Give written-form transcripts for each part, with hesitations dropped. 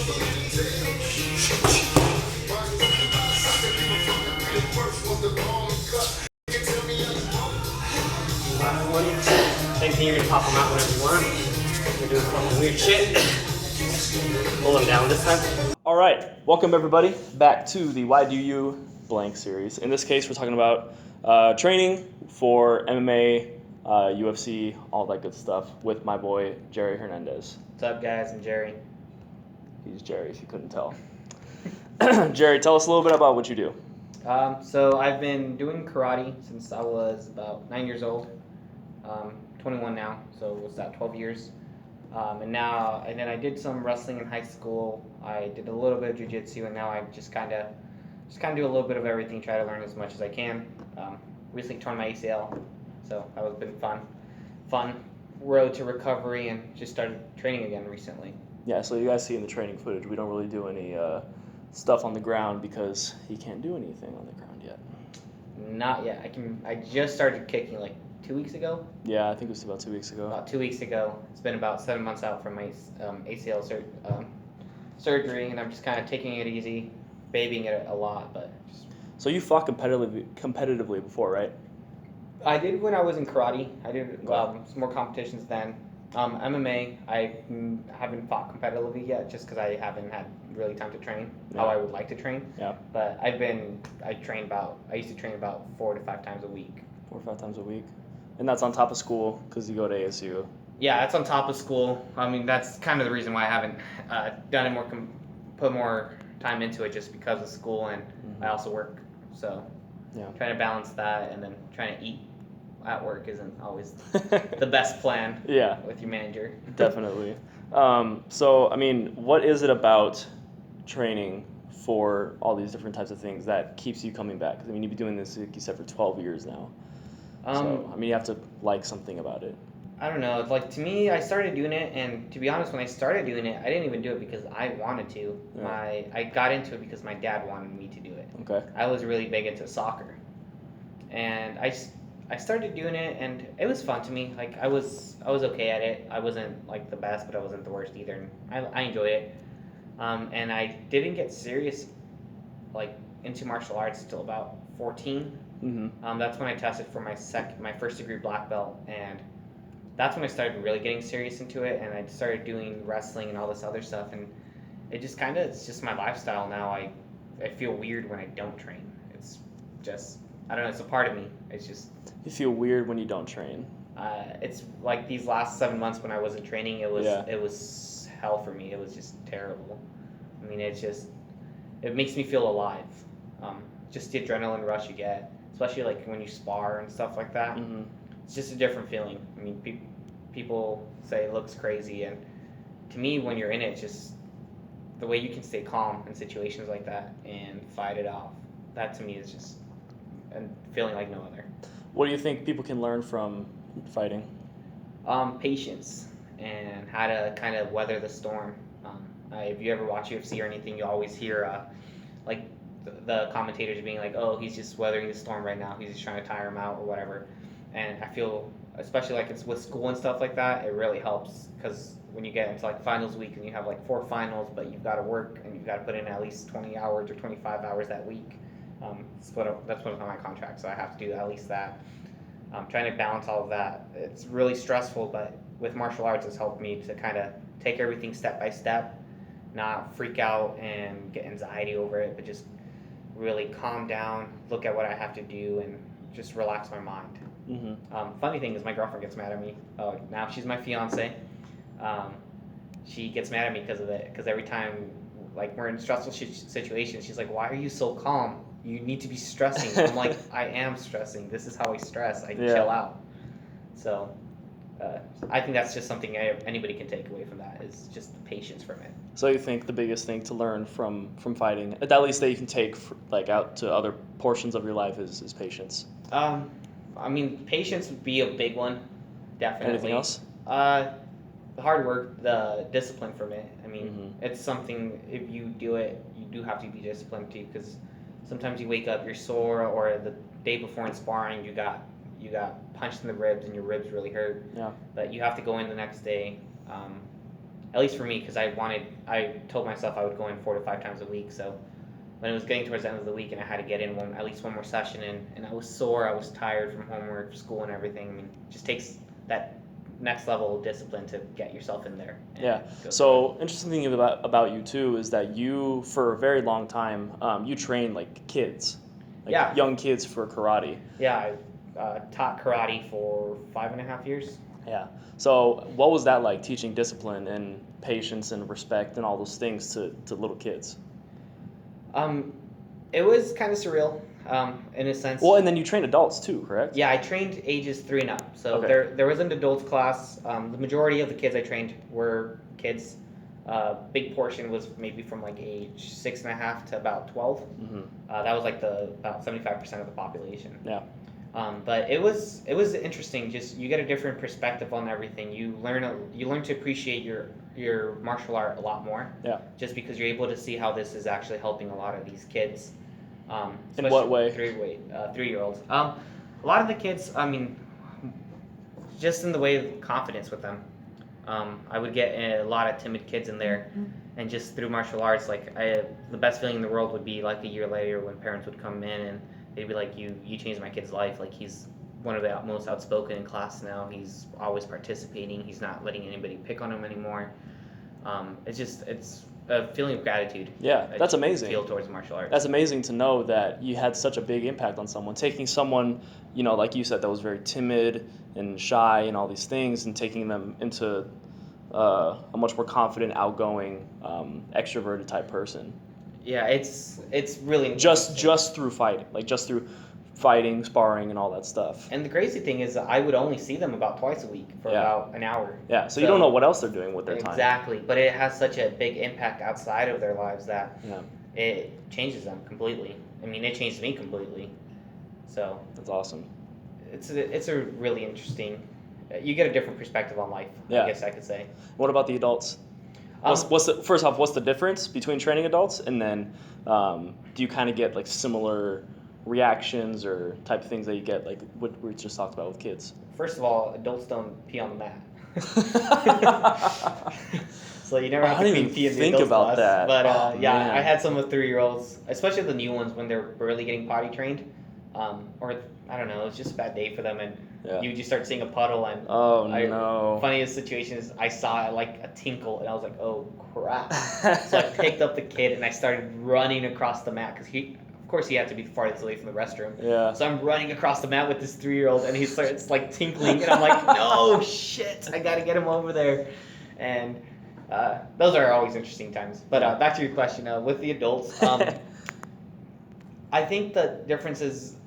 Same thing, you're gonna pop them out whenever you want. We're doing fucking weird shit. Pull them down this time. All right, welcome everybody back to the Why Do You Blank series. In this case, we're talking about training for MMA, UFC, all that good stuff with my boy Gerry Hernandez. What's up, guys? I'm Gerry. He's Gerry, if you couldn't tell. Gerry, tell us a little bit about what you do. So I've been doing karate since I was about 9 years old. 21 now, so what's that, 12 years? And then I did some wrestling in high school. I did a little bit of jiu-jitsu, and now I just kind of do a little bit of everything, try to learn as much as I can. Recently torn my ACL, so that was been fun road to recovery, and just started training again recently. Yeah, so you guys see in the training footage, we don't really do any stuff on the ground because he can't do anything on the ground yet. Not yet. I just started kicking like 2 weeks ago. Yeah, I think it was about 2 weeks ago. About 2 weeks ago. It's been about 7 months out from my ACL surgery, and I'm just kind of taking it easy, babying it a lot. But So you fought competitively before, right? I did when I was in karate. I did some more competitions then. MMA, I haven't fought competitively yet, just because I haven't had really time to train how I would like to train. Yeah. But I used to train about 4 to 5 times a week. 4 or 5 times a week. And that's on top of school because you go to ASU. Yeah, that's on top of school. I mean, that's kind of the reason why I haven't done it more, put more time into it, just because of school, and I also work. So trying to balance that, and then trying to eat at work isn't always the best plan. With your manager. Definitely. So, I mean, what is it about training for all these different types of things that keeps you coming back? 'Cause, I mean, you've been doing this, like you said, for 12 years now. So, I mean, you have to like something about it. I don't know. It's like, to me, I started doing it, and to be honest, when I started doing it, I didn't even do it because I wanted to. Yeah. I got into it because my dad wanted me to do it. Okay. I was really big into soccer, and I started doing it, and it was fun to me. Like, I was okay at it. I wasn't like the best, but I wasn't the worst either, and I enjoyed it. And I didn't get serious, like, into martial arts until about 14. Mm-hmm. That's when I tested for my first degree black belt, and that's when I started really getting serious into it, and I started doing wrestling and all this other stuff, and it's just my lifestyle now. I feel weird when I don't train. It's just, I don't know, it's a part of me. It's just... You feel weird when you don't train. It's like these last 7 months when I wasn't training, it was hell for me. It was just terrible. I mean, it makes me feel alive. Just the adrenaline rush you get, especially like when you spar and stuff like that. Mm-hmm. It's just a different feeling. I mean, people say it looks crazy, and to me, when you're in it, it's just the way you can stay calm in situations like that and fight it off. That to me is just a feeling like no other. What do you think people can learn from fighting? Patience and how to kind of weather the storm. If you ever watch UFC or anything, you always hear like the commentators being like, "Oh, he's just weathering the storm right now. He's just trying to tire him out or whatever." And I feel, especially like it's with school and stuff like that, it really helps, because when you get into like finals week and you have like 4 finals, but you've got to work and you've got to put in at least 20 hours or 25 hours that week. That's what's on my contract, so I have to do at least that. Trying to balance all of that. It's really stressful, but with martial arts, it's helped me to kind of take everything step by step, not freak out and get anxiety over it, but just really calm down, look at what I have to do, and just relax my mind. Mm-hmm. Funny thing is, my girlfriend gets mad at me. Now she's my fiance. She gets mad at me because of it, because every time like we're in stressful situations, she's like, "Why are you so calm? You need to be stressing." I'm like, "I am stressing. This is how I stress. I chill out." So I think that's just something anybody can take away from that, is just the patience from it. So you think the biggest thing to learn from fighting, at least that you can take like out to other portions of your life, is patience? I mean, patience would be a big one, definitely. Anything else? The hard work, the discipline from it. I mean, it's something, if you do it, you do have to be disciplined too, because sometimes you wake up, you're sore, or the day before in sparring, you got punched in the ribs and your ribs really hurt. Yeah. But you have to go in the next day, at least for me, because I told myself I would go in 4 to 5 times a week. So when it was getting towards the end of the week and I had to get in at least one more session in, and I was sore, I was tired from homework, school, and everything. I mean, it just takes that next level of discipline to get yourself in there. Yeah. So interesting thing about you too is that you, for a very long time, you trained like kids, like Yeah. young kids for karate. Yeah, I taught karate for 5.5 years. Yeah. So what was that like, teaching discipline and patience and respect and all those things to little kids? It was kind of surreal, in a sense. Well, and then you train adults too, correct? Yeah, I trained ages 3 and up. So Okay. there was an adults class. The majority of the kids I trained were kids. Big portion was maybe from like age 6.5 to about 12. Mm-hmm. That was like about 75% of the population. Yeah. But it was interesting. Just you get a different perspective on everything. You learn to appreciate your martial art a lot more. Yeah. Just because you're able to see how this is actually helping a lot of these kids. In what way? 3-year-olds. A lot of the kids. I mean, just in the way of confidence with them. I would get a lot of timid kids in there, and just through martial arts, like the best feeling in the world would be like a year later when parents would come in and they'd be like, you changed my kid's life. Like, he's one of the most outspoken in class now. He's always participating. He's not letting anybody pick on him anymore. It's a feeling of gratitude. Yeah, that's amazing. Feel towards martial arts. That's amazing to know that you had such a big impact on someone. Taking someone, like you said, that was very timid and shy and all these things, and taking them into a much more confident, outgoing, extroverted type person. Yeah, it's really just through fighting, sparring, and all that stuff. And the crazy thing is, I would only see them about twice a week for about an hour. Yeah, so you don't know what else they're doing with their time. Exactly, but it has such a big impact outside of their lives that it changes them completely. I mean, it changed me completely. So that's awesome. It's a really interesting. You get a different perspective on life. I guess I could say. What about the adults? First off, what's the difference between training adults, and then do you kind of get like similar reactions or type of things that you get like what we just talked about with kids? First of all, adults don't pee on the mat. So you never have to pee in the adults class. That. But I had some of 3-year-olds, especially the new ones when they're barely getting potty trained, or I don't know, it's just a bad day for them, and you just start seeing a puddle, and no. Funniest situation is I saw like a tinkle, and I was like, oh crap. So I picked up the kid and I started running across the mat, because of course he had to be the farthest away from the restroom. Yeah. So I'm running across the mat with this 3-year-old, and he starts like tinkling, and I'm like, no shit, I gotta get him over there. And those are always interesting times. But back to your question, with the adults, I think the difference is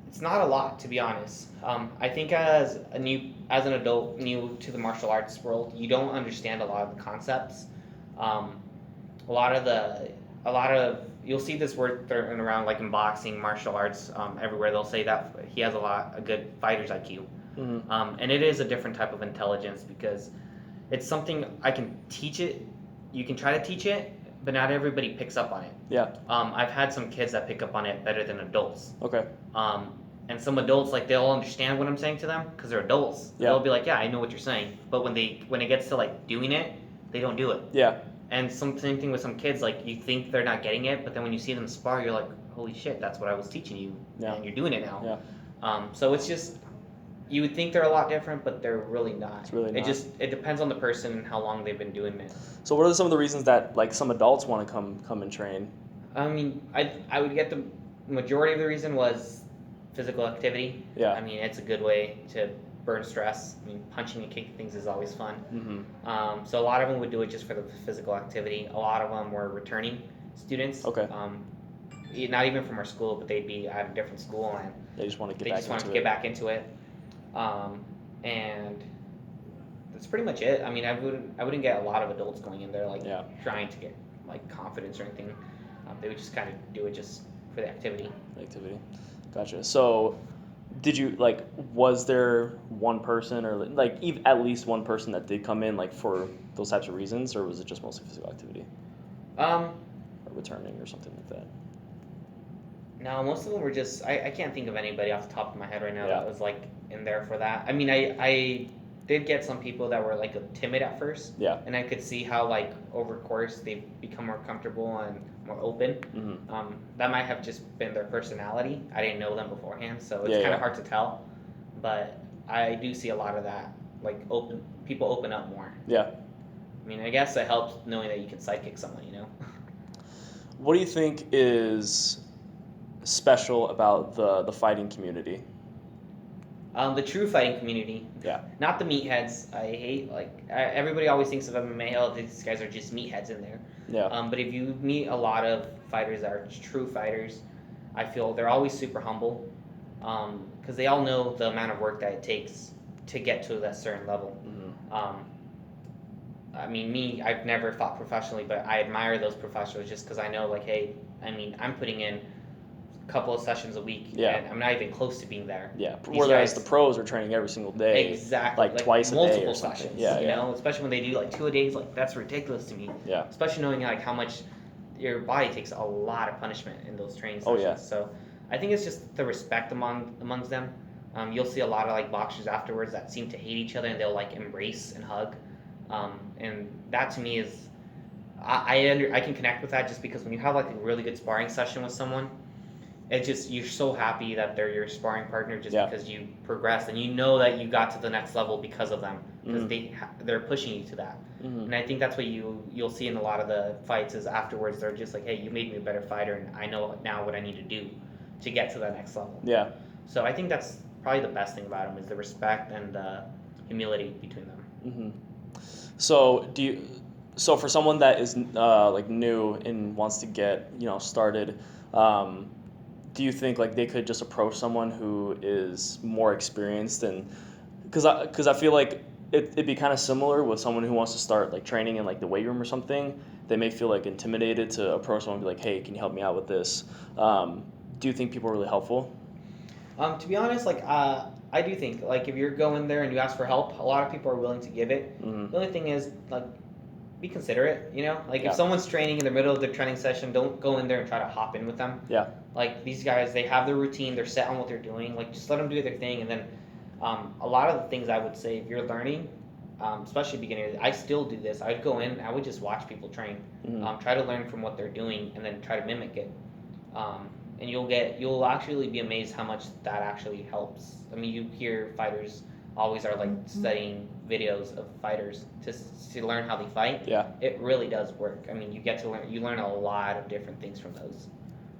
it's not a lot, to be honest. I think as an adult new to the martial arts world, you don't understand a lot of the concepts. A lot of you'll see this word thrown around, like in boxing, martial arts, everywhere. They'll say that he has a good fighter's IQ. Mm-hmm. And it is a different type of intelligence, because it's something I can teach it. You can try to teach it, but not everybody picks up on it. Yeah. I've had some kids that pick up on it better than adults. Okay. And some adults, like, they'll understand what I'm saying to them because they're adults. Yeah. They'll be like, yeah, I know what you're saying. But when it gets to like doing it, they don't do it. Yeah. And same thing with some kids, like, you think they're not getting it, but then when you see them spar, you're like, holy shit, that's what I was teaching you, and you're doing it now. Yeah. So it's just, you would think they're a lot different, but they're really not. It's really not. It depends on the person and how long they've been doing it. So what are some of the reasons that like some adults want to come and train? I mean, I would get the majority of the reason was physical activity. Yeah. I mean, it's a good way to burn stress. I mean, punching and kicking things is always fun. Mm-hmm. So a lot of them would do it just for the physical activity. A lot of them were returning students. Okay. Not even from our school, but they'd be at a different school, and they just want to get back into it. And that's pretty much it. I mean, I wouldn't get a lot of adults going in there like trying to get like confidence or anything. They would just kind of do it just for the activity. Gotcha. So, was there one person or at least one person that did come in like for those types of reasons, or was it just mostly physical activity? Or returning or something like that? No, most of them were just, I can't think of anybody off the top of my head right now that was like in there for that. I mean, I did get some people that were like timid at first. Yeah. And I could see how like over course they've become more comfortable and more open. Mm-hmm. That might have just been their personality. I didn't know them beforehand, so it's Yeah, kind yeah. of hard to tell. But I do see a lot of that, like people open up more. Yeah. I mean, I guess it helps knowing that you can psychic someone, you know. What do you think is special about the fighting community? The true fighting community, Yeah. not the meatheads. I hate everybody always thinks of MMA. Oh, these guys are just meatheads in there. Yeah. But if you meet a lot of fighters that are true fighters, I feel they're always super humble, because they all know the amount of work that it takes to get to that certain level. Mm-hmm. I mean, I've never fought professionally, but I admire those professionals just because I know, like, hey, I mean, I'm putting in a couple of sessions a week, Yeah. and I'm not even close to being there. Yeah. These Whereas guys- the pros are training every single day. Exactly. Like twice a day or multiple something. sessions. Yeah, you yeah. know, especially when they do like 2 a days, like that's ridiculous to me. Yeah. Especially knowing like how much your body takes a lot of punishment in those training Oh, sessions. yeah. So I think it's just the respect amongst them. You'll see a lot of like boxers afterwards that seem to hate each other and they'll like embrace and hug. And that to me is I can connect with that just because when you have like a really good sparring session with someone, it just you're so happy that they're your sparring partner just Yeah. because you progressed and you know that you got to the next level because of them because Mhm. they're pushing you to that. Mm-hmm. And I think that's what you'll see in a lot of the fights is afterwards they're just like, hey, you made me a better fighter and I know now what I need to do to get to that next level. Yeah. So I think that's probably the best thing about them is the respect and the humility between them. Mm-hmm. So for someone that is like new and wants to get started, do you think like they could just approach someone who is more experienced and because I feel like it'd be kind of similar with someone who wants to start like training in like the weight room or something. They may feel like intimidated to approach someone and be like, hey, can you help me out with this? Do you think people are really helpful? To be honest, like I do think like if you're going there and you ask for help, a lot of people are willing to give it. Mm-hmm. The only thing is like be considerate, you know? Like Yeah. if someone's training in the middle of their training session, don't go in there and try to hop in with them. Yeah. Like these guys, they have their routine, they're set on what they're doing. Like just let them do their thing and then a lot of the things I would say if you're learning, especially beginners, I still do this. I'd go in, I would just watch people train. Mm-hmm. Try to learn from what they're doing and then try to mimic it. And you'll actually be amazed how much that actually helps. I mean, you hear fighters always are like studying videos of fighters to learn how they fight. Yeah. It really does work. I mean, you learn a lot of different things from those.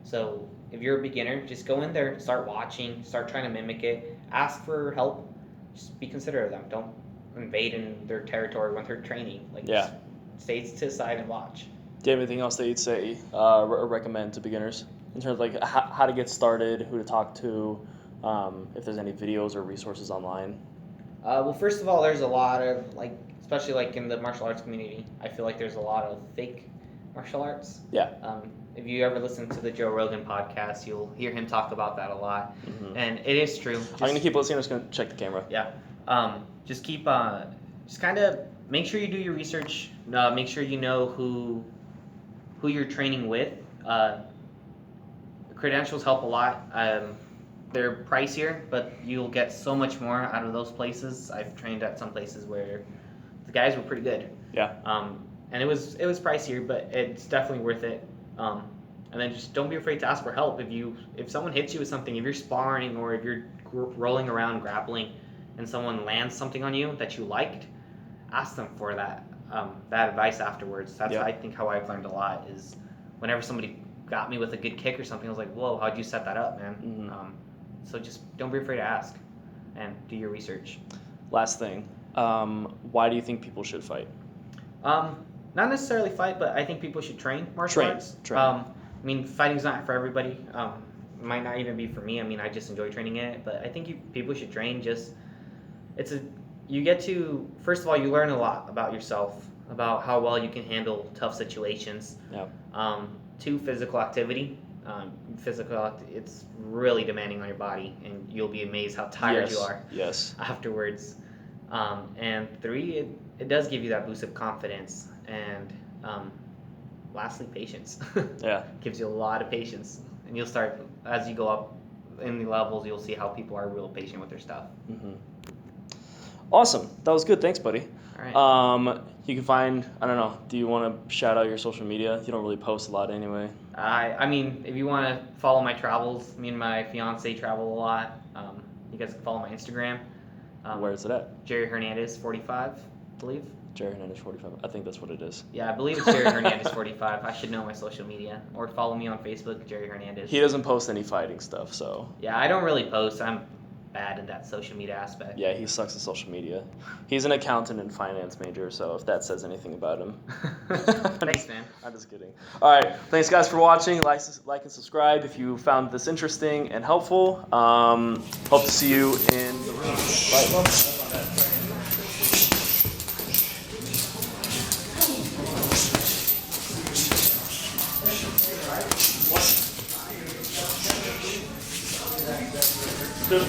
So if you're a beginner, just go in there, start watching, start trying to mimic it, ask for help, just be considerate of them. Don't invade in their territory when they're training. Like Yeah. just stay to the side and watch. Do you have anything else that you'd say recommend to beginners in terms of like how to get started, who to talk to, if there's any videos or resources online? Well, first of all, there's a lot of like, especially like in the martial arts community, I feel like there's a lot of fake martial arts. Yeah. If you ever listen to the Joe Rogan podcast, you'll hear him talk about that a lot, Mm-hmm. and it is true. I'm gonna keep listening. I'm just gonna check the camera. Yeah. Just keep. Just kind of make sure you do your research. Make sure you know who you're training with. Credentials help a lot. They're pricier, but you'll get so much more out of those places. I've trained at some places where the guys were pretty good. Yeah. And it was pricier, but it's definitely worth it. And then just don't be afraid to ask for help. If someone hits you with something, if you're sparring or if you're rolling around grappling, and someone lands something on you that you liked, ask them for that advice afterwards. That's Yeah. I think how I've learned a lot is whenever somebody got me with a good kick or something, I was like, whoa, how'd you set that up, man? Mm-hmm. So just don't be afraid to ask and do your research. Last thing, why do you think people should fight? Not necessarily fight, but I think people should train martial arts. Train. I mean, fighting's not for everybody. It might not even be for me. I mean, I just enjoy training it, but I think people should train. You get to, first of all, you learn a lot about yourself, about how well you can handle tough situations. Yeah. 2, physical activity. It's really demanding on your body, and you'll be amazed how tired you are Yes. afterwards. And 3, it does give you that boost of confidence, and lastly, patience. Yeah. Gives you a lot of patience, and you'll start as you go up in the levels. You'll see how people are real patient with their stuff. Mm-hmm. Awesome. That was good. Thanks, buddy. All right. You can find, I don't know, do you want to shout out your social media? You don't really post a lot anyway. I mean, if you want to follow my travels, me and my fiance travel a lot. You guys can follow my Instagram. Where is it at? Gerry Hernandez 45, I believe. Gerry Hernandez 45. I think that's what it is. Yeah, I believe it's Gerry Hernandez 45. I should know my social media. Or follow me on Facebook, Gerry Hernandez. He doesn't post any fighting stuff, so. Yeah, I don't really post. I'm bad in that social media aspect. Yeah, he sucks at social media. He's an accountant and finance major, so if that says anything about him. Thanks, man. I'm just kidding. All right, thanks guys for watching. Like and subscribe if you found this interesting and helpful. Hope to see you in the room. Bye. Yeah.